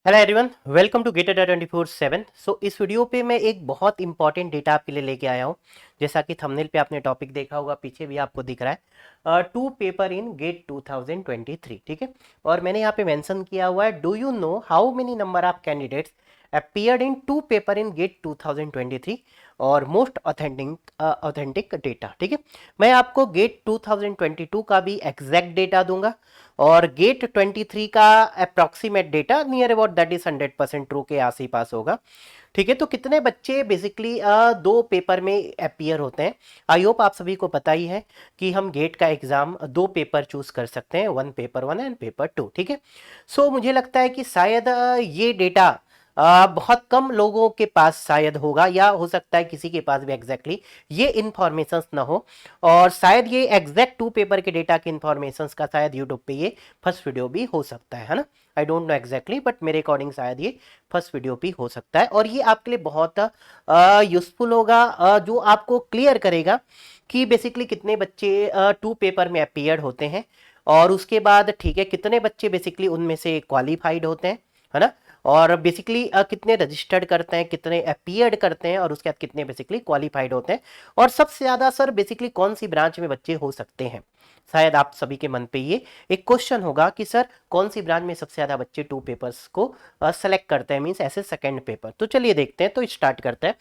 Hello everyone, welcome to GATE Adda 24/7। इस video पे मैं एक बहुत इंपॉर्टेंट डेटा आपके लिए लेके आया हूँ। जैसा कि थंबनेल पे आपने टॉपिक देखा होगा, पीछे भी आपको दिख रहा है, टू पेपर इन गेट 2023। ठीक है, और मैंने यहाँ पे मेंशन किया हुआ है, do you know how many number of candidates appeared in two paper in GATE 2023 और मोस्ट ऑथेंटिक डेटा। ठीक है, मैं आपको गेट 2022 का भी एग्जैक्ट डेटा दूंगा और गेट 23 का approximate data near about that is 100% true के आस ही पास होगा। ठीक है, तो कितने बच्चे बेसिकली दो पेपर में अपियर होते हैं। आई होप आप सभी को पता ही है कि हम गेट का एग्जाम दो पेपर चूज कर सकते हैं, one paper one and paper to. ठीक है, मुझे लगता है कि शायद ये डेटा बहुत कम लोगों के पास शायद होगा, या हो सकता है किसी के पास भी एग्जैक्टली ये इंफॉर्मेशन ना हो। और शायद ये एग्जैक्ट टू पेपर के डेटा के इंफॉर्मेशन का शायद यूट्यूब पे ये फर्स्ट वीडियो भी हो सकता है ना। I don't know exactly, but मेरे अकॉर्डिंग शायद ये फर्स्ट वीडियो भी हो सकता है, और ये आपके लिए बहुत यूजफुल होगा, जो आपको क्लियर करेगा कि बेसिकली कितने बच्चे टू पेपर में अपीयर्ड होते हैं, और उसके बाद ठीक है कितने बच्चे बेसिकली उनमें से क्वालिफाइड होते हैं, है ना। और बेसिकली कितने रजिस्टर्ड करते हैं, कितने अपीयर्ड करते हैं, और उसके बाद कितने बेसिकली क्वालिफाइड होते हैं, और सबसे ज्यादा सर बेसिकली कौन सी ब्रांच में बच्चे हो सकते हैं। शायद आप सभी के मन पे ये एक क्वेश्चन होगा कि सर कौन सी ब्रांच में सबसे ज्यादा बच्चे टू पेपर्स को सेलेक्ट करते हैं, मींस ऐसे सेकंड पेपर। तो चलिए देखते हैं, तो स्टार्ट करते हैं।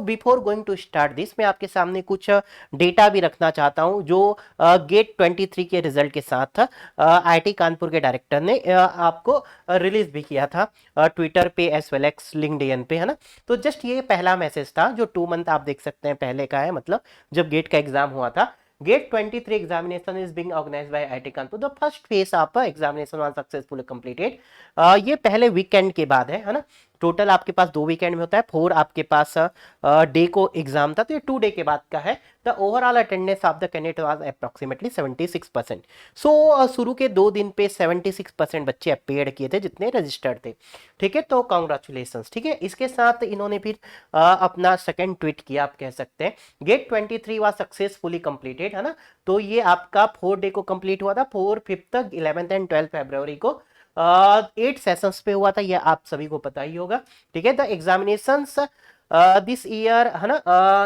Before going to start this, मैं आपके सामने कुछ डेटा भी रखना चाहता हूं, जो गेट 23 के रिजल्ट के साथ आईआईटी कानपुर के डायरेक्टर ने आपको रिलीज भी किया था ट्विटर पे एस वेल एक्स लिंक्डइन पे, है ना। तो जस्ट ये पहला मैसेज था जो 2 मंथ आप देख सकते हैं पहले का है, मतलब जब गेट का एग्जाम हुआ था। GATE 23 examination is being organised by IIT Kanpur, the first phase of examination was successfully completed. ये पहले वीकेंड के बाद है ना। टोटल आपके पास 2 वीकेंड में होता है, 4 आपके पास डे को एग्जाम था, तो ये 2 डे के बाद का है। The overall attendance of the candidate was approximately 76%। शुरू के 2 दिन पे 76% बच्चे अपेयर किए थे जितने रजिस्टर्ड थे। ठीक है, तो कॉन्ग्रेचुलेशन। ठीक है, इसके साथ इन्होंने फिर अपना सेकंड ट्वीट किया, आप कह सकते हैं गेट 23 वाज सक्सेसफुली कंप्लीटेड, है ना। तो ये आपका 4 डे को कंप्लीट हुआ था, 4, 5, 11 एंड 12 फरवरी को 8 सेशंस पे हुआ था, ये आप सभी को पता ही होगा। ठीक है, द एग्जामिनेशंस दिस ईयर, है ना,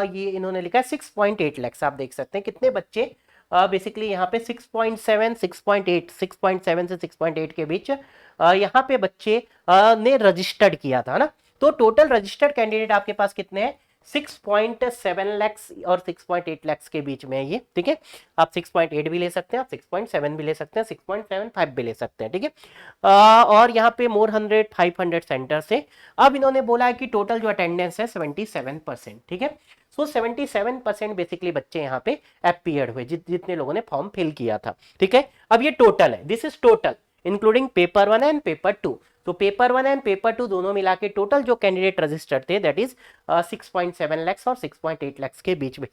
ये इन्होंने लिखा है 6.8 लाख। आप देख सकते हैं कितने बच्चे बेसिकली यहाँ पे 6.7, 6.8, 6.7 से 6.8 के बीच यहाँ पे बच्चे ने रजिस्टर्ड किया था ना। तो टोटल रजिस्टर्ड कैंडिडेट आपके पास कितने हैं, 6.7 लैक्स और 6.8 लैक्स के बीच में है ये। ठीक है, आप 6.8 भी ले सकते हैं, आप 6.7 भी ले सकते हैं, 6.75 भी ले सकते हैं। ठीक है, और यहाँ पे मोर 500 सेंटर से अब इन्होंने बोला है कि टोटल जो अटेंडेंस है 77%। ठीक है, 77% बेसिकली बच्चे यहाँ पे अपीयर्ड हुए, जितने लोगों ने फॉर्म फिल किया था। ठीक है, अब ये टोटल है, this is total including paper one and paper two. तो paper one and paper two दोनों मिला के टोटल जो कैंडिडेट रजिस्टर्ड थे दैट इज 6.7 लैक्स और 6.8 लैक्स के बीच में।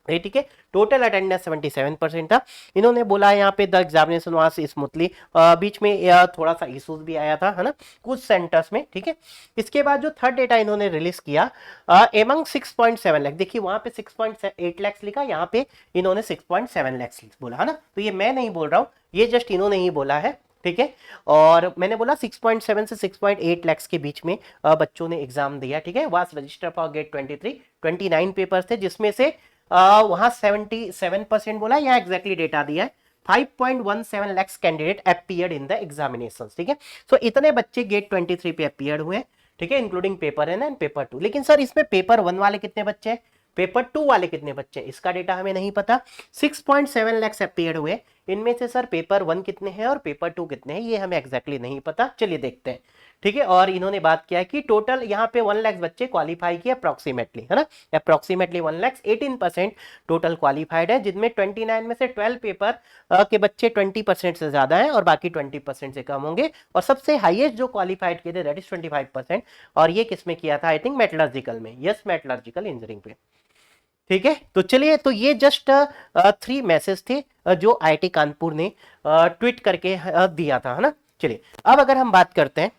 ठीक है, टोटल अटेंडेंस 77% था। इन्होंने बोला यहाँ पे द एग्जामिनेशन वाज स्मूथली, बीच में थोड़ा सा इश्यूज भी आया था, है ना, कुछ सेंटर्स में। ठीक है, इसके बाद जो थर्ड डेटा इन्होंने रिलीज किया एमंग 6.7 लाख, देखिए वहां पे 6.8 लैक्स लिखा, यहाँ पे इन्होंने 6.7 लैक्स बोला, है ना। तो ये मैं नहीं बोल रहा हूँ, ये जस्ट इन्होंने ही बोला है। ठीक है, और मैंने बोला 6.7 से 6.8 लैक्स के बीच में बच्चों ने एग्जाम दिया। ठीक है, was register for GATE 23, 29 papers थे, जिसमें से वहां 77% बोला, यहाँ एग्जैक्टली डेटा दिया है 5.17 lakhs candidate appeared in the examination. ठीक है, इतने बच्चे गेट 23 पे अपीयर्ड हुए। ठीक है, including paper one and paper to. लेकिन सर इसमें पेपर वन वाले कितने बच्चे हैं, पेपर टू वाले कितने बच्चे हैं, इसका डेटा हमें नहीं पता। 6.7 लैक्स अपीयर्ड हुए, इनमें से सर पेपर वन कितने हैं और पेपर टू कितने हैं ये हमें एग्जैक्टली नहीं पता। चलिए देखते हैं। ठीक है, और इन्होंने बात किया कि टोटल यहाँ पे 1 लाख बच्चे क्वालिफाई किए अप्रोक्सीमेटली, है ना, अप्रोक्सीमेटली 1 लाख, 18% टोटल क्वालिफाइड है, जिनमें 29 में से 12 पेपर के बच्चे 20% से ज्यादा हैं और बाकी 20% से कम होंगे। और सबसे हाईएस्ट जो क्वालिफाइड किए थे दैट इज 25%, और ये किसमें किया था, आई थिंक मेटलर्जिकल में, यस मेटलर्जिकल इंजीनियरिंग पे। ठीक है, तो चलिए, तो ये जस्ट 3 मैसेज थे जो आईआईटी कानपुर ने ट्वीट करके दिया था, है ना। चलिए, अब अगर हम बात करते हैं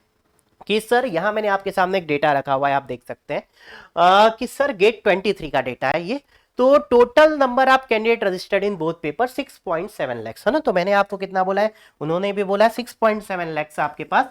कि सर यहां मैंने आपके सामने एक डेटा रखा हुआ है, आप देख सकते हैं कि सर गेट 23 का डेटा है ये। तो total number of candidate registered in both paper 6.7 lakhs, है ना। तो मैंने आपको कितना बोला है, उन्होंने भी बोला 6.7 लैक्स आपके पास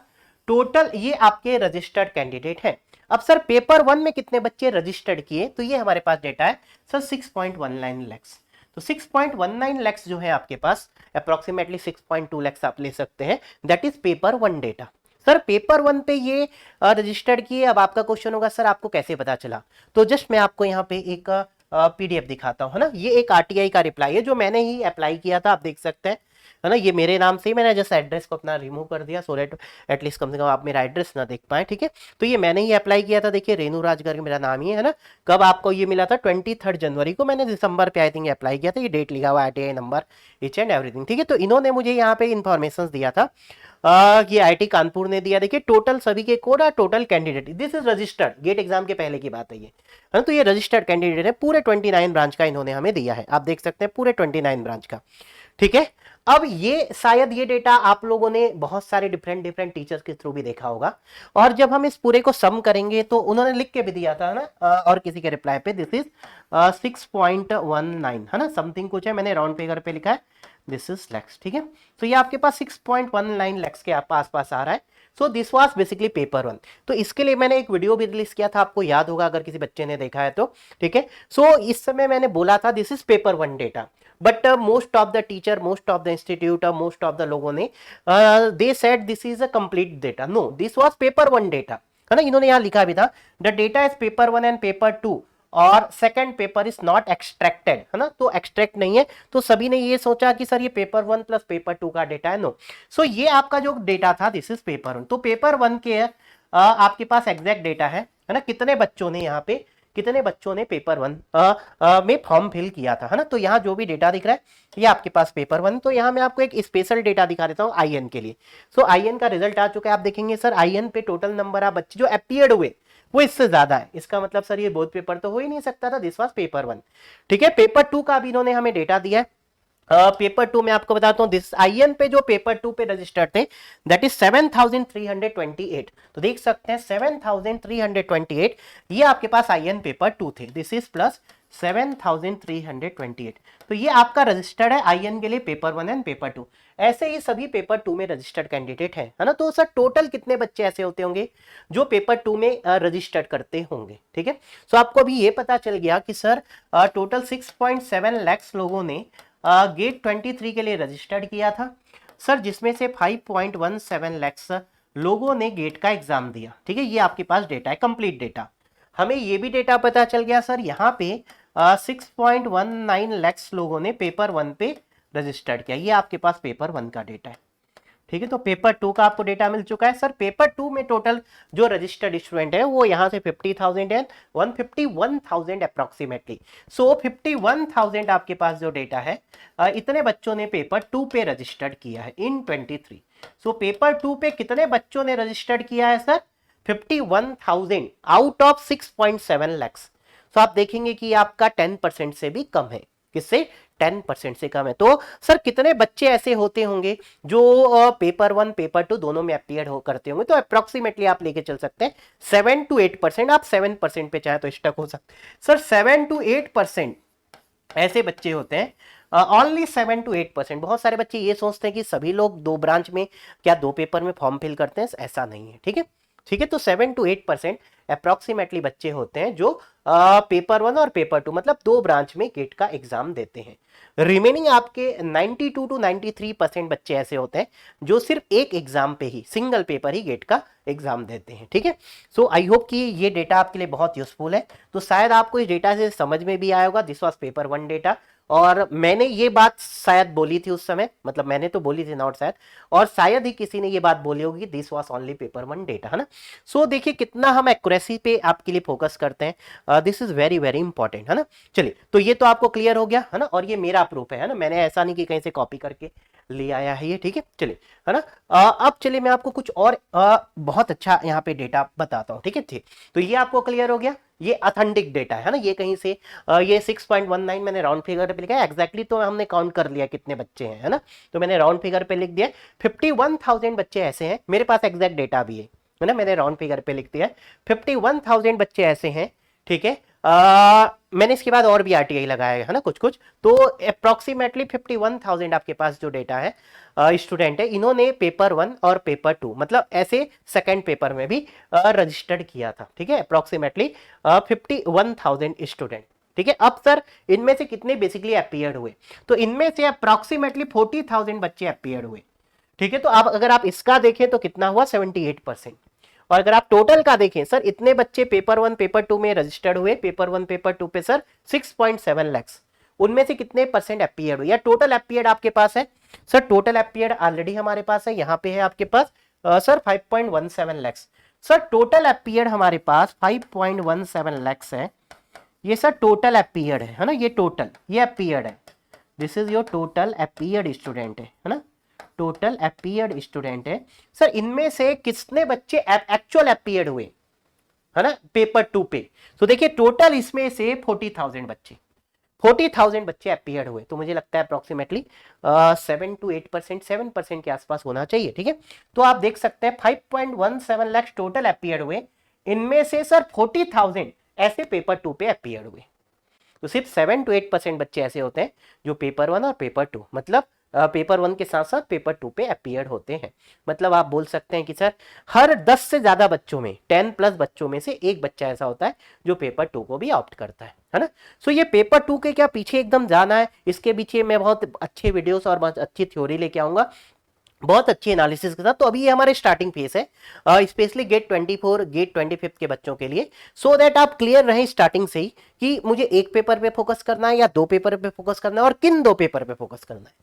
टोटल ये आपके रजिस्टर्ड कैंडिडेट हैं। अब सर पेपर 1 में कितने बच्चे रजिस्टर्ड किए, तो ये हमारे पास डेटा है सर 6.19 लैक्स। तो 6.19 लैक्स जो है आपके पास, अप्रोक्सीमेटली 6.2 लैक्स आप ले सकते हैं, that is paper 1 data. Sir paper 1 पे ये रजिस्टर्ड किए। अब आपका क्वेश्चन होगा सर आपको कैसे पता चला, तो जस्ट मैं आपको यहाँ पे एक पीडीएफ दिखाता हूँ, है ना। ये एक आरटीआई का रिप्लाई है जो मैंने ही अप्लाई किया था, आप देख सकते हैं, है ना। ये मेरे नाम से ही, मैंने जस्ट एड्रेस को अपना रिमूव कर दिया सो दैट एटलीस्ट कम से कम आप मेरा एड्रेस ना देख पाए, ठीक है। तो ये मैंने ही अप्लाई किया था, देखिए रेनू राज करके मेरा नाम ही है ना। कब आपको ये मिला था, 23 जनवरी को, मैंने दिसंबर पे आई थिंक अप्लाई किया था। ये डेट लिखा हुआ RTI number each and everything, ठीक है। तो इन्होंने मुझे यहाँ पे इन्फॉर्मेशन दिया था, ये आईटी कानपुर ने दिया। देखिए टोटल सभी के code, total candidate, this is registered, GATE exam के पहले की बात है ये, है ना। तो ये रजिस्टर्ड कैंडिडेट है, पूरे 29 ब्रांच का इन्होंने हमें दिया है, आप देख सकते हैं पूरे 29 ब्रांच का, ठीक है। अब ये शायद ये डेटा आप लोगों ने बहुत सारे डिफरेंट डिफरेंट टीचर्स के थ्रू भी देखा होगा, और जब हम इस पूरे को सम करेंगे तो उन्होंने लिख के भी दिया था ना, और किसी के रिप्लाई पे, दिस इज 6.19, है ना, समथिंग कुछ है, मैंने राउंड फिगर पे लिखा है, दिस इज लैक्स, ठीक है। तो ये आपके पास 6.19 लैक्स के आस पास आ रहा है। So this was basically paper 1। तो इसके लिए मैंने एक वीडियो भी रिलीज किया था, आपको याद होगा अगर किसी बच्चे ने देखा है तो, ठीक है। सो इस समय मैंने बोला था this is paper 1 data, but most of the teacher, most of the institute, most of the लोगों ने they said this is a complete data. No, this was paper 1 data, है ना। इन्होंने यहां लिखा भी था the data is paper 1 and paper 2 और second paper is not extracted, है ना। तो एक्सट्रैक्ट नहीं है, तो सभी ने ये सोचा कि सर ये पेपर 1 प्लस पेपर 2 का डेटा है। नो, सो ये आपका जो डेटा था दिस इज पेपर 1। तो पेपर 1 के आपके पास एग्जैक्ट डेटा है ना, कितने बच्चों ने यहाँ पे, कितने बच्चों ने पेपर 1 में फॉर्म फिल किया था, है ना। तो यहाँ जो भी डेटा दिख रहा है ये आपके पास पेपर 1। तो यहाँ मैं आपको एक स्पेशल डेटा दिखा देता हूँ आईएन के लिए। सो आईएन का रिजल्ट आ चुका है, आप देखेंगे सर आईएन पे टोटल नंबर ऑफ बच्चे जो अपीयर्ड हुए वो इससे ज्यादा है। इसका मतलब सर ये बोथ पेपर तो हो ही नहीं सकता था, दिस वाज पेपर 1, ठीक है। पेपर 2 का भी इन्होंने हमें डेटा दिया है। पेपर 2 में आपको बताता हूं, दिस आईएन पे जो पेपर 2 पे रजिस्टर्ड थे दैट इज 7328। तो देख सकते हैं 7328 ये आपके पास आईएन पेपर 2 थे, दिस इज प्लस 7328। तो ये आपका रजिस्टर्ड है आईएन के लिए पेपर 1 एंड पेपर 2। ऐसे ही सभी पेपर 2 में रजिस्टर्ड कैंडिडेट हैं, है ना। तो सर टोटल कितने बच्चे ऐसे होते होंगे जो पेपर 2 में रजिस्टर्ड करते होंगे, ठीक है। सो आपको अभी ये पता चल गया कि सर टोटल 6.7 लाख लोगों ने गेट 23 के लिए रजिस्टर्ड किया था सर, जिसमें से 5.17 लाख लोगों ने गेट का एग्जाम दिया, ठीक है। ये आपके पास डेटा है, कंप्लीट डेटा। हमें ये भी डेटा पता चल गया सर यहाँ पे 6.19 लाख लोगों ने पेपर 1 पे रजिस्टर्ड किया, ये आपके पास पेपर 1 का डेटा है, ठीक है। तो पेपर 2 का आपको डेटा मिल चुका है सर। पेपर 2 में टोटल जो रजिस्टर्ड स्टूडेंट है वो यहाँ से 50,000 है, 151,000 अप्रोक्सीमेटली। सो 51,000 आपके पास जो डेटा है, इतने बच्चों ने पेपर 2 पे रजिस्टर्ड किया है इन 23। सो पेपर 2 पे कितने बच्चों ने रजिस्टर्ड किया है सर, 51,000 आउट ऑफ 6.7 लाख। सो आप देखेंगे कि आपका 10% से भी कम है, किससे, 10% से कम है। तो सर कितने बच्चे ऐसे होते होंगे जो पेपर 1 पेपर 2 दोनों में अपीयर करते होंगे, तो अप्रोक्सीमेटली आप लेके चल सकते हैं 7 to 8%। आप 7% पे चाहे तो स्टक हो सकते सर, 7 to 8% ऐसे बच्चे होते हैं, ओनली 7 to 8%। बहुत सारे बच्चे ये सोचते हैं कि सभी लोग 2 ब्रांच में क्या 2 पेपर में फॉर्म फिल करते हैं, ऐसा नहीं है, ठीक है, ठीक है। तो 7 to 8% अप्रोक्सीमेटली बच्चे होते हैं जो पेपर 1 और पेपर 2 मतलब 2 ब्रांच में गेट का एग्जाम देते हैं। रिमेनिंग आपके 92 to 93% बच्चे ऐसे होते हैं जो सिर्फ एक एग्जाम पे ही, सिंगल पेपर ही गेट का एग्जाम देते हैं, ठीक है। सो आई होप कि ये डेटा आपके लिए बहुत यूजफुल है। तो शायद आपको इस डेटा से समझ में भी आया होगा, दिस वाज पेपर 1 डेटा। और मैंने ये बात शायद बोली थी उस समय, मतलब मैंने तो बोली थी नॉट शायद, और शायद ही किसी ने ये बात बोली होगी, this was only paper 1 data, है ना। सो देखिए कितना हम एक्यूरेसी पे आपके लिए फोकस करते हैं, this is very very important, है ना। चलिए तो ये तो आपको क्लियर हो गया, है ना। और ये मेरा प्रूफ है ना, मैंने ऐसा नहीं कि कहीं से कॉपी करके ले आया है ये, ठीक है। चलिए, है ना। अब चलिए मैं आपको कुछ और बहुत अच्छा यहाँ पे डेटा बताता हूँ, ठीक है। ठीक, तो ये आपको क्लियर हो गया, ये ऑथेंटिक डेटा है ना, ये कहीं से ये 6.19 मैंने राउंड फिगर पे लिखा है, एग्जैक्टली तो हमने काउंट कर लिया कितने बच्चे हैं, है ना। तो मैंने राउंड फिगर पे लिख दिया 51,000 बच्चे ऐसे हैं, मेरे पास एग्जैक्ट डेटा भी है ना, मैंने राउंड फिगर पे लिख दिया 51,000 बच्चे ऐसे हैं, ठीक है, मैंने इसके बाद और भी आरटीआई लगाया है ना कुछ कुछ, तो अप्रोक्सीमेटली 51,000 आपके पास जो डेटा है स्टूडेंट है, इन्होंने पेपर 1 और पेपर 2 मतलब ऐसे सेकंड पेपर में भी रजिस्टर्ड किया था, ठीक है, अप्रोक्सीमेटली 51,000 स्टूडेंट, ठीक है। अब सर इनमें से कितने बेसिकली अपीयर्ड हुए, तो इनमें से अप्रोक्सीमेटली 40,000 बच्चे अपीयर्ड हुए, ठीक है। तो आप अगर आप इसका देखें तो कितना हुआ 78%। और अगर आप टोटल का देखें सर, इतने बच्चे पेपर 1 पेपर 2 में रजिस्टर्ड हुए, पेपर 1 पेपर 2 पे सर 6.7 लाख, उनमें से कितने परसेंट अपीयर्ड हुए, या टोटल अपीयर्ड आपके पास है सर, टोटल अपीयर्ड ऑलरेडी हमारे पास है, यहां पे है आपके पास sir 5.17 lakh, sir total appeared हमारे पास 5.17 लाख है, ये सर टोटल अपीयर्ड है ना, ये टोटल ये अपीयर्ड है, this is your total appeared student है ना, टोटल अपीयर्ड स्टूडेंट है सर। इनमें से कितने बच्चे एक्चुअल अपीयर्ड हुए है ना पेपर 2 पे, तो देखिए टोटल इसमें से 40,000 बच्चे 40,000 बच्चे अपीयर्ड हुए, तो मुझे लगता है अप्रोक्सीमेटली 7 to 8%, 7% के आसपास होना चाहिए, ठीक है। तो आप देख सकते हैं 5.17 लाख टोटल अपीयर्ड हुए, इनमें से सर 40,000 ऐसे पेपर 2 पे अपीयर्ड हुए, तो सिर्फ 7 to 8% बच्चे ऐसे होते हैं जो पेपर 1 और पेपर 2 मतलब पेपर 1 के साथ साथ पेपर 2 पे अपीयर्ड होते हैं। मतलब आप बोल सकते हैं कि सर हर 10 से ज्यादा बच्चों में 10+ बच्चों में से एक बच्चा ऐसा होता है जो पेपर 2 को भी ऑप्ट करता है ना। सो ये पेपर 2 के क्या पीछे एकदम जाना है, इसके पीछे मैं बहुत अच्छे वीडियोस और बहुत अच्छी थ्योरी लेके आऊंगा, बहुत अच्छी एनालिसिस के साथ। तो अभी ये हमारे स्टार्टिंग फेज है स्पेशली गेट 24 गेट 25 के बच्चों के लिए, सो दैट आप क्लियर रहें स्टार्टिंग से ही कि मुझे एक पेपर पे फोकस करना है या 2 पेपर पे फोकस करना है और किन 2 पेपर पे फोकस करना है,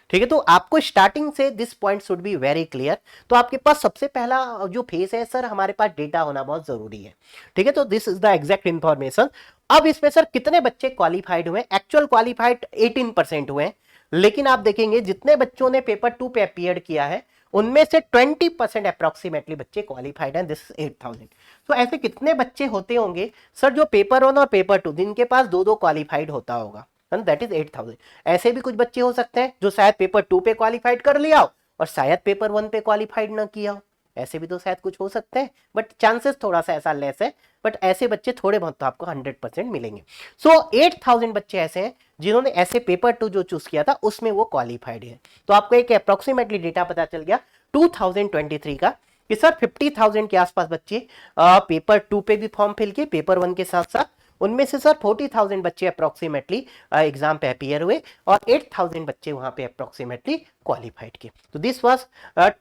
ठीक है। तो आपको स्टार्टिंग से this point should be very clear. तो आपके पास सबसे पहला जो फेज है सर, हमारे पास डेटा होना बहुत जरूरी है, ठीक है। तो this is the exact information. अब इसमें सर कितने बच्चे क्वालिफाइड हुए, एक्चुअल क्वालिफाइड 18% हुए, लेकिन आप देखेंगे जितने बच्चों ने पेपर 2 पे अपीयर किया है उनमें से 20% अप्रोक्सीमेटली बच्चे क्वालिफाइड हैं, दिस 8,000। तो ऐसे कितने बच्चे होते होंगे सर जो पेपर 1 और पेपर 2 जिनके पास 2-2 क्वालिफाइड होता होगा, दैट इज 8,000। ऐसे भी कुछ बच्चे हो सकते हैं जो शायद पेपर 2 पे क्वालिफाइड कर लिया हो और शायद पेपर 1 पे क्वालिफाइड ना किया हो, ऐसे भी तो शायद कुछ हो सकते हैं, बट चांसेस थोड़ा सा ऐसा लेस है, बट ऐसे बच्चे थोड़े बहुत तो आपको 100% मिलेंगे। सो 8,000 बच्चे ऐसे हैं जिन्होंने ऐसे पेपर 2 जो चूज किया था उसमें वो क्वालिफाइड है। तो आपको एक अप्रोक्सीमेटली डेटा पता चल गया 2023 का कि सर 50,000 के आसपास बच्चे पेपर 2 पे भी फॉर्म फिल किए, पेपर 1 के साथ साथ उनमें से सर 40,000 बच्चे अप्रोक्सीमेटली एग्जाम पे अपीयर हुए और 8,000 बच्चे वहां पे अप्रोक्सीमेटली क्वालिफाइड किए। तो दिस वाज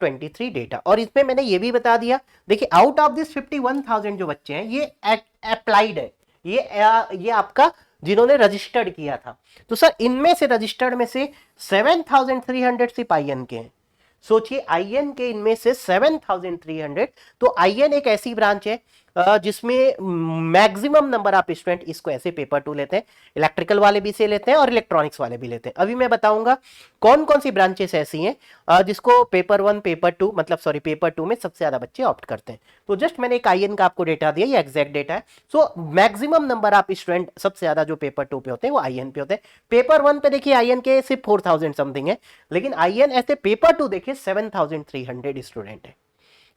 23 डेटा। और इसमें मैंने ये भी बता दिया, देखिए आउट ऑफ दिस 51,000 जो बच्चे हैं ये अप्लाइड है, ये आपका जिन्होंने रजिस्टर्ड किया था। तो सर इनमें से रजिस्टर्ड में से 7,300 सिर्फ आईएन के हैं। सोचिए आईएन के इनमें से 7,300, तो आईएन एक ऐसी ब्रांच है जिसमें मैक्सिमम नंबर ऑफ स्टूडेंट इसको ऐसे पेपर 2 लेते हैं, इलेक्ट्रिकल वाले भी से लेते हैं और इलेक्ट्रॉनिक्स वाले भी लेते हैं। अभी मैं बताऊंगा कौन कौन सी ब्रांचेस ऐसी हैं जिसको पेपर 1 पेपर 2 मतलब सॉरी पेपर 2 में सबसे ज्यादा बच्चे ऑप्ट करते हैं। तो जस्ट मैंने एक आईएन का आपको डेटा दिया, ये एग्जैक्ट डेटा है। So maximum number of student सबसे ज्यादा जो पेपर 2 पे होते हैं वो आईएन पे होते हैं। पेपर 1 पे देखिए आईएन के सिर्फ 4,000 समथिंग है, लेकिन आईएन ऐसे पेपर 2 देखिए 7,300 स्टूडेंट है।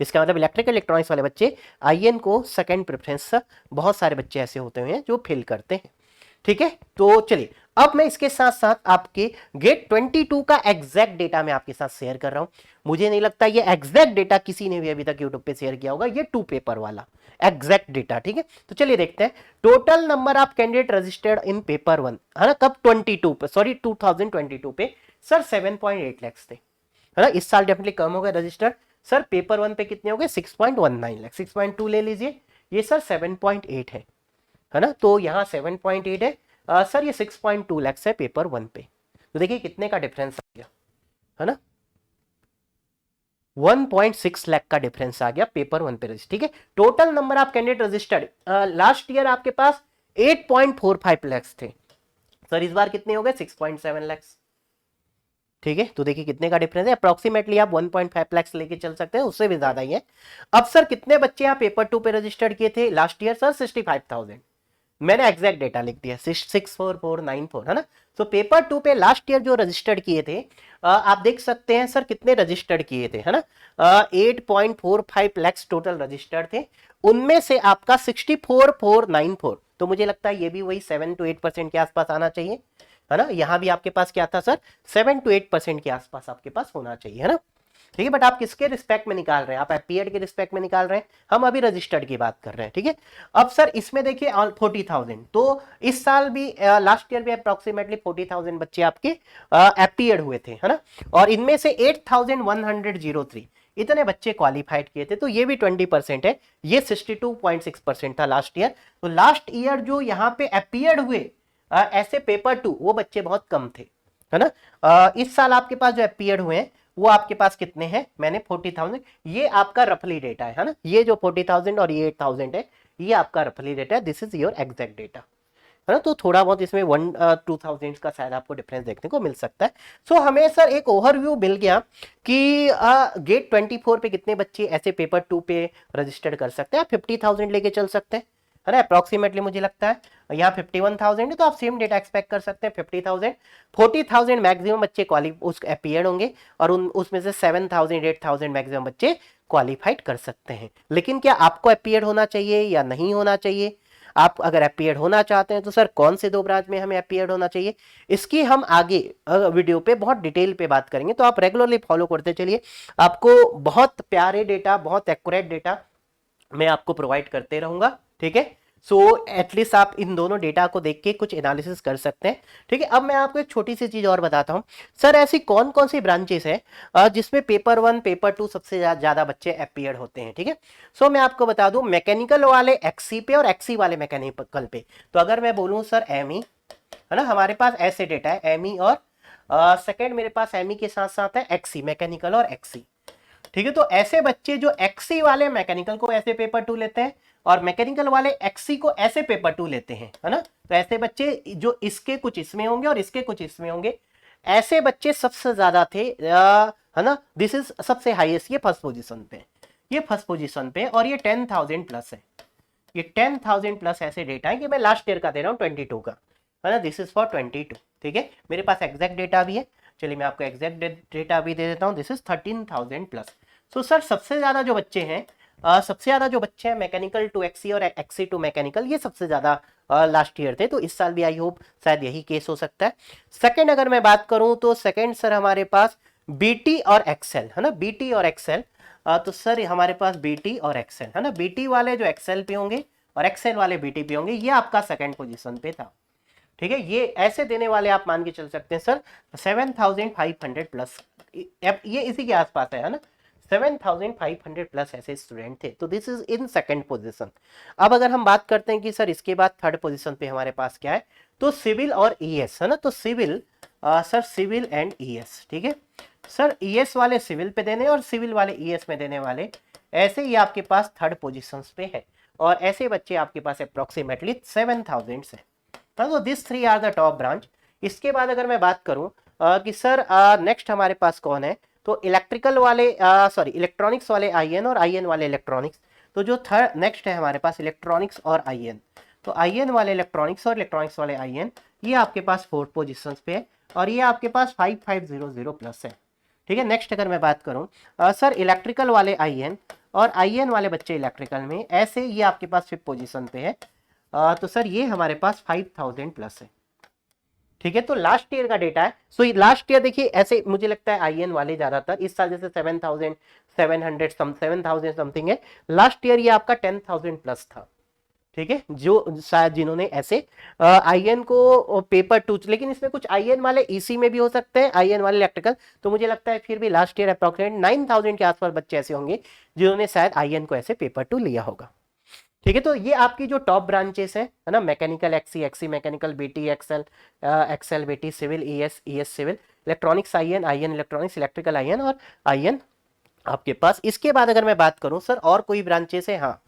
इसका मतलब इलेक्ट्रिकल इलेक्ट्रॉनिक्स वाले बच्चे आईएन को सेकंड प्रेफरेंस बहुत सारे बच्चे ऐसे होते हैं जो फिल करते हैं, ठीक है। तो चलिए अब मैं इसके साथ साथ आपके गेट 22 का एग्जैक्ट डेटा मैं आपके साथ शेयर कर रहा हूं। मुझे नहीं लगता ये एग्जैक्ट डेटा किसी ने भी अभी तक यूट्यूब पे शेयर किया होगा, ये 2 पेपर वाला एग्जैक्ट डेटा, ठीक है। तो चलिए देखते हैं total number of candidate registered in paper 1 है ना, कब 22 पे, सॉरी 2022 पे सर 7.8 लाख थे, है ना। इस साल डेफिनेटली कम हो गए रजिस्टर्ड। सर पेपर 1 पे कितने हो गए 6.19 लाख, 6.2 ले लीजिए, ये सर 7.8 है ना। तो यहाँ 7.8 है सर, ये 6.2 लाख है पेपर 1 पे। तो देखिए कितने का डिफरेंस आ गया, है ना, 1.6 लाख का डिफरेंस आ गया पेपर 1 पे रजिस्टर, ठीक है। Total number of candidate registered last year आपके पास 8.45 लाख थे, सर इस बार कितने हो गए 6.7 लाख, ठीक है। तो देखिए कितने का डिफरेंस है, अप्रोक्सीमेटली आप 1.5 लाख लेके चल सकते हैं, उससे भी ज्यादा ही है। अब सर कितने बच्चे यहाँ पेपर 2 पे रजिस्टर्ड किए थे लास्ट ईयर सर 65,000, मैंने एग्जैक्ट डेटा लिख दिया 64494 है ना। तो पेपर 2 पे लास्ट ईयर जो रजिस्टर्ड किए थे आप देख सकते हैं सर कितने रजिस्टर्ड किए थे, है ना 8.45 लाख टोटल रजिस्टर्ड थे, उनमें से आपका 64,494 तो मुझे लगता है ये भी वही 7 to 8% के आसपास आना चाहिए, है ना। यहाँ भी आपके पास क्या था सर, 7 to 8% के आसपास आपके पास होना चाहिए, है ना। ठीक है, बट आप किसके रिस्पेक्ट में निकाल रहे हैं, आप एपीएड के रिस्पेक्ट में निकाल रहे हैं, हम अभी रजिस्टर्ड की बात कर रहे हैं। ठीक है, अब सर इसमें देखिए 40,000, तो इस साल भी लास्ट ईयर भी अप्रोक्सीमेटली 40,000 बच्चे आपके एपीएड हुए थे, है ना। और इनमें से 8,103 इतने बच्चे क्वालिफाइड किए थे, तो ये भी 20% है, ये 62.6% था लास्ट ईयर। तो लास्ट ईयर जो यहाँ पे एपीएड हुए ऐसे पेपर 2 वो बच्चे बहुत कम थे, है ना। इस साल आपके पास जो एपीएड हुए हैं वो आपके पास कितने हैं, मैंने 40,000, ये आपका रफली डेटा है ना, ये जो 40,000 और ये 8,000 है, ये आपका रफली डेटा है, this is your exact data, है ना। तो थोड़ा बहुत इसमें 1-2,000 का शायद आपको डिफरेंस देखने को मिल सकता है। सो हमें सर एक ओवरव्यू मिल गया कि गेट 24 पे कितने बच्चे ऐसे पेपर 2 पे रजिस्टर्ड कर सकते हैं, 50,000 लेके चल सकते हैं, है ना। अप्रोक्सीमेटली मुझे लगता है यहाँ 51,000 है, तो आप सेम डेटा एक्सपेक्ट कर सकते हैं 50,000, 40,000 मैक्सिमम बच्चे उस अपीयर होंगे, और उसमें से 7,000 8,000 मैक्सिमम बच्चे क्वालिफाइड कर सकते हैं। लेकिन क्या आपको अपीयर होना चाहिए या नहीं होना चाहिए, आप अगर अपीयर होना चाहते हैं तो सर कौन से 2 ब्रांच में हमें अपीयर होना चाहिए, इसकी हम आगे वीडियो पे बहुत डिटेल पे बात करेंगे, तो आप रेगुलरली फॉलो करते चलिए, आपको बहुत प्यारे डेटा, बहुत एक्यूरेट डेटा मैं आपको प्रोवाइड करते रहूंगा। ठीक है, सो एटलीस्ट आप इन दोनों डेटा को देख के कुछ एनालिसिस कर सकते हैं। ठीक है, अब मैं आपको एक छोटी सी चीज और बताता हूं सर, ऐसी कौन कौन सी ब्रांचेस है जिसमें पेपर 1 पेपर 2 सबसे ज्यादा बच्चे अपीयर होते हैं। ठीक है, सो मैं आपको बता दूं, मैकेनिकल वाले एक्सी पे और एक्सी वाले मैकेनिकल पे, तो अगर मैं बोलूं सर एमई, है ना, हमारे पास ऐसे डेटा है एमई, और सेकेंड मेरे पास एमई के साथ साथ है एक्सी, मैकेनिकल और एक्सी। ठीक है, तो ऐसे बच्चे जो एक्सी वाले मैकेनिकल को ऐसे पेपर 2 लेते हैं और मैकेनिकल वाले एक्सी को ऐसे पेपर 2 लेते हैं, है ना, तो ऐसे बच्चे जो इसके कुछ इसमें होंगे और इसके कुछ इसमें होंगे, ऐसे बच्चे सबसे ज्यादा थे, है ना। दिस इज सबसे हाईएस्ट, ये फर्स्ट पोजीशन पे, ये फर्स्ट पोजीशन पे, और ये 10,000 प्लस है, ये 10,000 प्लस ऐसे डेटा है कि मैं लास्ट ईयर का दे रहा हूँ 22 का, है ना, दिस इज फॉर 22। ठीक है, मेरे पास एग्जैक्ट डेटा भी है, चलिए मैं आपको एग्जैक्ट डेटा भी दे देता हूँ, this is 13,000 plus. So sir सबसे ज्यादा जो बच्चे हैं, सबसे ज्यादा जो बच्चे हैं मैकेनिकल टू एक्सी और एक्सी टू मैकेनिकल, ये सबसे ज्यादा लास्ट ईयर थे, तो इस साल भी आई होप शायद यही केस हो सकता है। सेकंड अगर मैं बात करूं तो सेकंड सर हमारे पास बीटी और एक्सेल, है ना, बीटी और एक्सेल, तो सर हमारे पास बीटी और एक्सेल, है ना, बीटी वाले जो एक्सेल पे होंगे और एक्सेल वाले बीटी पे होंगे, ये आपका सेकंड पोजीशन पे था। ठीक है, ये ऐसे देने वाले आप मान के चल सकते हैं सर 7,500 प्लस, ये इसी के आसपास है ना, 7,500 प्लस ऐसे स्टूडेंट थे, तो this is in second position. अब अगर हम बात करते हैं कि सर इसके बाद थर्ड पोजीशन पे हमारे पास क्या है, तो सिविल और ईएस, है ना, तो civil sir civil and ES. ठीक है सर, ईएस वाले सिविल पे देने और सिविल वाले ईएस में देने वाले, ऐसे ही आपके पास थर्ड पोजीशन पे है, और ऐसे बच्चे आपके पास अप्रोक्सीमेटली 7,000 है। तो this 3 are the top branch. इसके बाद अगर मैं बात करूं कि सर नेक्स्ट हमारे पास कौन है, तो इलेक्ट्रिकल वाले इलेक्ट्रॉनिक्स वाले आईएन और आईएन वाले इलेक्ट्रॉनिक्स, तो जो थर्ड नेक्स्ट है हमारे पास इलेक्ट्रॉनिक्स और आईएन, तो आईएन वाले इलेक्ट्रॉनिक्स और इलेक्ट्रॉनिक्स वाले आईएन, ये आपके पास 4th पोजीशन पे है, और ये आपके पास 5500 प्लस है। ठीक है, नेक्स्ट अगर मैं बात करूं सर इलेक्ट्रिकल वाले आईएन और आईएन वाले बच्चे इलेक्ट्रिकल में, ऐसे ये आपके पास 5th पोजीशन पे है, तो सर ये हमारे पास 5,000 प्लस है। ठीक है, तो लास्ट ईयर का डेटा है, सो लास्ट ईयर देखिए ऐसे मुझे लगता है आईएन वाले ज्यादातर, इस साल जैसे 7,000 समथिंग है, लास्ट ईयर ये आपका 10,000 प्लस था। ठीक है, जो शायद जिन्होंने ऐसे आईएन को पेपर 2, लेकिन इसमें कुछ आईएन वाले ईसी में भी हो सकते हैं, आईएन वाले इलेक्ट्रिकल, तो मुझे लगता है फिर भी लास्ट ईयर अप्रोक्सीमेट 9,000 के आसपास बच्चे ऐसे होंगे जिन्होंने शायद आईएन को ऐसे पेपर 2 लिया होगा। ठीक है, तो ये आपकी जो टॉप ब्रांचेस है ना, mechanical XE, XE mechanical, BT XL, XL BT, civil ES, ES civil, electronics IN, IN electronics, electrical IN और आईएन आपके पास। इसके बाद अगर मैं बात करूं सर और कोई ब्रांचेस है, हाँ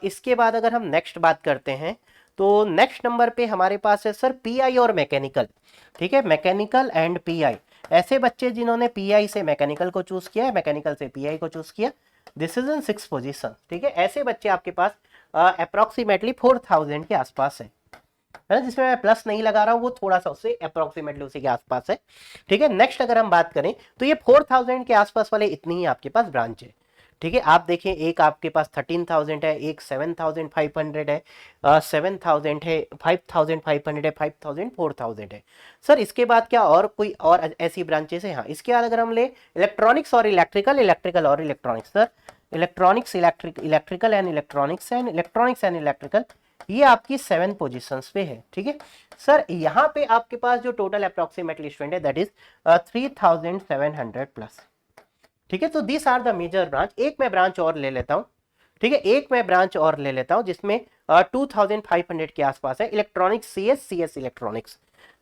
इसके बाद अगर हम नेक्स्ट बात करते हैं तो नेक्स्ट नंबर पे हमारे पास है सर पीआई और मैकेनिकल। ठीक है, मैकेनिकल एंड पीआई, ऐसे बच्चे जिन्होंने पीआई से मैकेनिकल को चूज किया है, मैकेनिकल से पीआई को चूज किया, this is in 6th position. ठीक है, ऐसे बच्चे आपके पास अप्रोक्सीमेटली 4,000 के आसपास है ना, जिसमें मैं प्लस नहीं लगा रहा हूं, वो थोड़ा सा उससे अप्रोक्सीमेटली उसी के आसपास है। ठीक है, नेक्स्ट अगर हम बात करें तो ये 4,000 के आसपास वाले इतनी ही आपके पास ब्रांच है। ठीक है, आप देखें एक आपके पास 13,000 है, एक 7,500 है, 7,000 है, 5,500 है, 5,000, 4,000 है। सर इसके बाद क्या और कोई और ऐसी ब्रांचेस है? हाँ, इसके बाद अगर हम ले इलेक्ट्रॉनिक्स और इलेक्ट्रिकल, इलेक्ट्रिकल और electronics, sir electronics, electrical and electronics and electronics and electrical, ये आपकी 7 पोजीशंस पे है। ठीक है सर, यहाँ पे आपके पास जो टोटल अप्रोक्सीमेटली स्टूडेंट है दैट इज 3,700 प्लस। ठीक है, तो this are the major branch. एक मैं ब्रांच और ले लेता हूं। ठीक है, एक मैं ब्रांच और ले लेता हूं जिसमें 2,500 के आसपास है, electronics CS, CS electronics.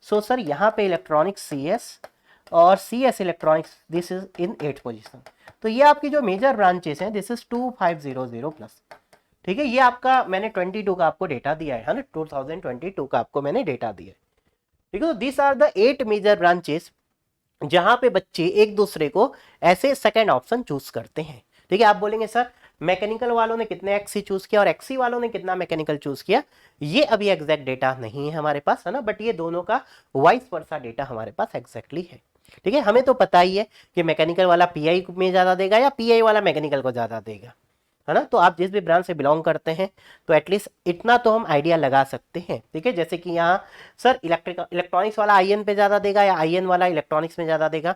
So sir यहाँ पे इलेक्ट्रॉनिक्स सीएस और CS electronics, this is in 8 position. तो ये आपकी जो मेजर ब्रांचेस हैं, दिस इज 2,500 प्लस। ठीक है, ये आपका मैंने 22 का आपको डेटा दिया है ना, 2022 का आपको मैंने डेटा दिया है। ठीक है, तो this are the 8 major branches जहां पे बच्चे एक दूसरे को ऐसे सेकंड ऑप्शन चूज करते हैं। ठीक है, आप बोलेंगे सर मैकेनिकल वालों ने कितने एक्सी चूज किया और एक्सी वालों ने कितना मैकेनिकल चूज किया, ये अभी एग्जैक्ट डेटा नहीं है हमारे पास, है ना, बट ये दोनों का वाइस वर्सा डेटा हमारे पास एग्जैक्टली है। ठीक है, हमें तो पता ही है कि मैकेनिकल वाला पीआई में ज्यादा देगा या पीआई वाला मैकेनिकल को ज्यादा देगा, है ना। तो आप जिस भी ब्रांच से बिलोंग करते हैं तो एटलीस्ट इतना तो हम आइडिया लगा सकते हैं। ठीक है, जैसे कि यहाँ सर इलेक्ट्रॉनिक्स वाला आईएन पे ज्यादा देगा या आईएन वाला इलेक्ट्रॉनिक्स में ज्यादा देगा,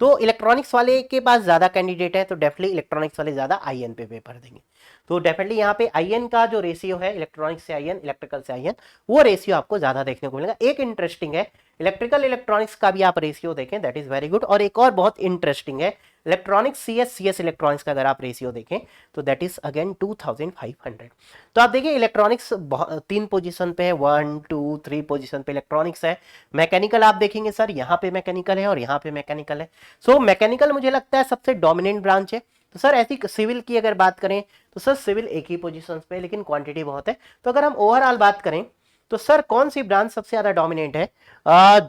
तो इलेक्ट्रॉनिक्स वाले के पास ज्यादा कैंडिडेट है तो डेफिनेटली इलेक्ट्रॉनिक्स वाले ज्यादा आईएन पे पेपर देंगे। तो डेफिनेटली यहाँ पे आईएन का जो रेशियो है, इलेक्ट्रॉनिक्स से आईएन, इलेक्ट्रिकल से आईएन, वो रेशियो आपको ज्यादा देखने को मिलेगा। एक इंटरेस्टिंग है, इलेक्ट्रिकल इलेक्ट्रॉनिक्स का भी आप रेशियो देखें, दैट इज वेरी गुड। और एक और बहुत इंटरेस्टिंग है, इलेक्ट्रॉनिक्स सीएस, सीएस इलेक्ट्रॉनिक्स का अगर आप रेशियो देखें तो दैट इज अगेन 2,500। तो आप देखिए इलेक्ट्रॉनिक्स 3 पोजीशन पे है, 1 2 3 पोजीशन पे इलेक्ट्रॉनिक्स है। मैकेनिकल आप देखेंगे सर यहाँ पे मैकेनिकल है और यहाँ पे मैकेनिकल है। सो मैकेनिकल मुझे लगता है सबसे डोमिनेंट ब्रांच है। तो सर ऐसी सिविल की अगर बात करें तो सर सिविल एक ही पोजीशन पे, लेकिन क्वांटिटी बहुत है। तो अगर हम ओवरऑल बात करें तो सर कौन सी ब्रांच सबसे ज्यादा डोमिनेंट है?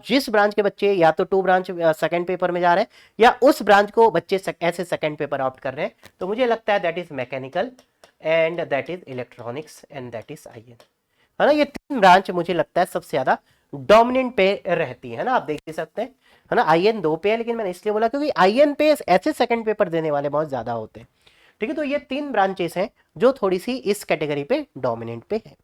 जिस ब्रांच के बच्चे या तो 2 ब्रांच सेकंड पेपर में जा रहे हैं या उस ब्रांच को बच्चे ऐसे सेकंड पेपर ऑप्ट कर रहे हैं, तो मुझे लगता है that is mechanical and that is electronics and that is IN, है ना। ये 3 ब्रांच मुझे लगता है सबसे ज्यादा डोमिनेंट पे रहती है ना, आप देख ही सकते हैं, है ना। आईएन 2 पे है, लेकिन मैंने इसलिए बोला क्योंकि आईएन पे ऐसे सेकंड पेपर देने वाले बहुत ज्यादा होते हैं। ठीक है, तो ये 3 ब्रांचेस हैं जो थोड़ी सी इस कैटेगरी पे डोमिनेंट पे है।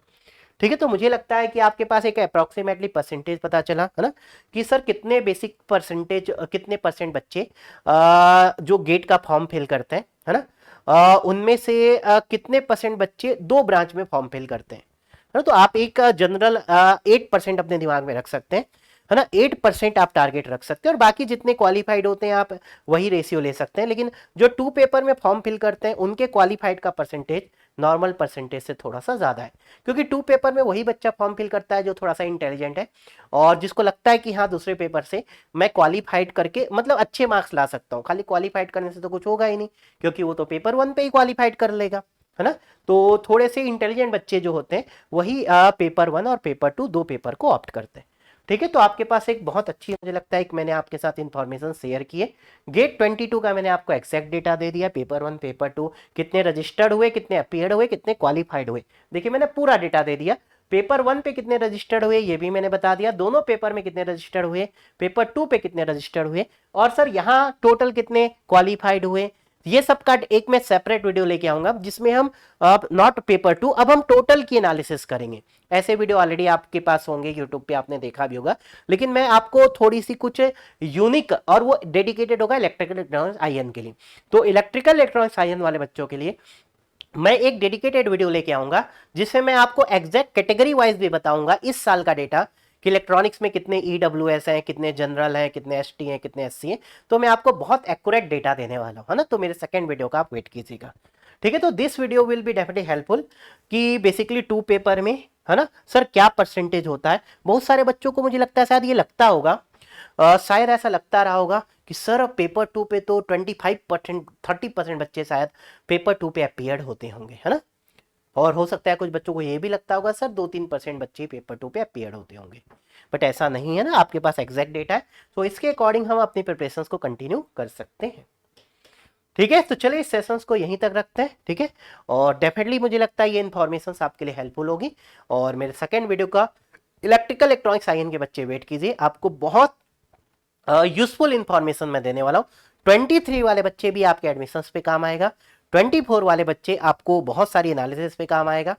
ठीक है, तो मुझे लगता है कि आपके पास एक अप्रोक्सीमेटली परसेंटेज पता चला, है ना, कि सर कितने बेसिक परसेंटेज, कितने परसेंट बच्चे जो गेट का फॉर्म फिल करते हैं, है ना, उनमें से कितने परसेंट बच्चे 2 ब्रांच में फॉर्म फिल करते हैं, है ना। तो आप एक जनरल 8% अपने दिमाग में रख सकते हैं, है ना, 8% आप टारगेट रख सकते हैं और बाकी जितने क्वालिफाइड होते हैं आप वही रेशियो ले सकते हैं। लेकिन जो 2 पेपर में फॉर्म फिल करते हैं उनके क्वालिफाइड का परसेंटेज नॉर्मल परसेंटेज से थोड़ा सा ज्यादा है, क्योंकि 2 पेपर में वही बच्चा फॉर्म फिल करता है जो थोड़ा सा इंटेलिजेंट है और जिसको लगता है कि हाँ दूसरे पेपर से मैं क्वालिफाइड करके मतलब अच्छे मार्क्स ला सकता हूँ। खाली क्वालिफाइड करने से तो कुछ होगा ही नहीं, क्योंकि वो तो पेपर 1 पे ही क्वालिफाइड कर लेगा, है ना। तो थोड़े से इंटेलिजेंट बच्चे जो होते हैं वही पेपर 1 और पेपर 2 दो पेपर को ऑप्ट करते हैं। ठीक है, तो आपके पास एक बहुत अच्छी मुझे लगता है कि मैंने आपके साथ इंफॉर्मेशन शेयर की है। गेट 22 का मैंने आपको एक्जैक्ट डेटा दे दिया, पेपर 1 पेपर 2 कितने रजिस्टर्ड हुए, कितने अपीयर्ड हुए, कितने क्वालिफाइड हुए, देखिए मैंने पूरा डेटा दे दिया। पेपर 1 पे कितने रजिस्टर्ड हुए ये भी मैंने बता दिया, दोनों पेपर में कितने रजिस्टर्ड हुए, पेपर 2 पे कितने रजिस्टर्ड हुए, और सर यहाँ टोटल कितने क्वालिफाइड हुए, ये सब का एक मैं सेपरेट वीडियो लेके आऊंगा जिसमें हम नॉट पेपर 2, अब हम टोटल की एनालिसिस करेंगे। ऐसे वीडियो ऑलरेडी आपके पास होंगे, यूट्यूब पे आपने देखा भी होगा, लेकिन मैं आपको थोड़ी सी कुछ यूनिक, और वो डेडिकेटेड होगा इलेक्ट्रिकल इलेक्ट्रॉनिक्स आईएन के लिए। तो इलेक्ट्रिकल इलेक्ट्रॉनिक्स आईएन वाले बच्चों के लिए मैं एक डेडिकेटेड वीडियो लेके आऊंगा जिसमें मैं आपको एग्जैक्ट कैटेगरी वाइज भी बताऊंगा इस साल का डेटा कि इलेक्ट्रॉनिक्स में कितने ईडब्ल्यूएस हैं, कितने जनरल हैं, कितने एसटी हैं, कितने एससी हैं। तो मैं आपको बहुत एक्यूरेट डेटा देने वाला हूं, है ना। तो मेरे सेकंड वीडियो का आप वेट कीजिएगा। ठीक है, तो this video will be definitely helpful कि बेसिकली 2 पेपर में, है ना सर, क्या परसेंटेज होता है। बहुत सारे बच्चों को मुझे लगता है शायद ये लगता होगा, शायद ऐसा लगता रहा होगा कि सर पेपर 2 पे तो 25% 30% बच्चे शायद पेपर 2 पे अपीयर्ड होते होंगे, है ना। और हो सकता है कुछ बच्चों को ये भी लगता होगा सर 2-3% बच्चे पेपर 2 पे अपीयर्ड होते होंगे, बट ऐसा नहीं है ना, आपके पास एग्जैक्ट डेटा है। तो इसके अकॉर्डिंग हम अपनी प्रिपरेशंस को कंटिन्यू कर सकते हैं। ठीक है, तो चलिए इस सेशंस को यहीं तक रखते हैं। ठीक है, और डेफिनेटली मुझे लगता है ये इन्फॉर्मेशन आपके लिए हेल्पफुल होगी। और मेरे सेकेंड वीडियो का इलेक्ट्रिकल इलेक्ट्रॉनिक्स आईएन के बच्चे वेट कीजिए, आपको बहुत यूजफुल इंफॉर्मेशन मैं देने वाला हूँ। 23 वाले बच्चे भी आपके एडमिशंस पे काम आएगा, 24 वाले बच्चे आपको बहुत सारी एनालिसिस पे काम आएगा,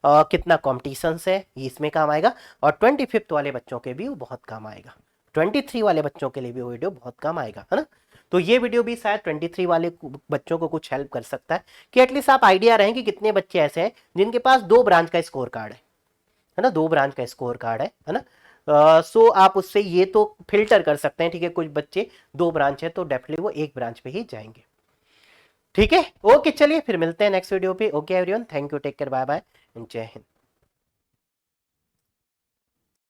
कितना कॉम्पिटिशन है ये इसमें काम आएगा, और 25th वाले बच्चों के भी वो बहुत काम आएगा, 23 वाले बच्चों के लिए भी वो वीडियो बहुत काम आएगा, है ना। तो ये वीडियो भी शायद 23 वाले बच्चों को कुछ हेल्प कर सकता है कि एटलीस्ट आप आइडिया रहें कि कितने बच्चे ऐसे हैं जिनके पास 2 ब्रांच का स्कोर कार्ड है ना, 2 ब्रांच का स्कोर कार्ड है ना। सो आप उससे ये तो फिल्टर कर सकते हैं, ठीक है, कुछ बच्चे 2 ब्रांच है तो डेफिनेटली वो 1 ब्रांच पे ही जाएंगे। ठीक है, ओके, चलिए फिर मिलते हैं नेक्स्ट वीडियो पे। Okay everyone, thank you, take care, bye bye, Jai Hind.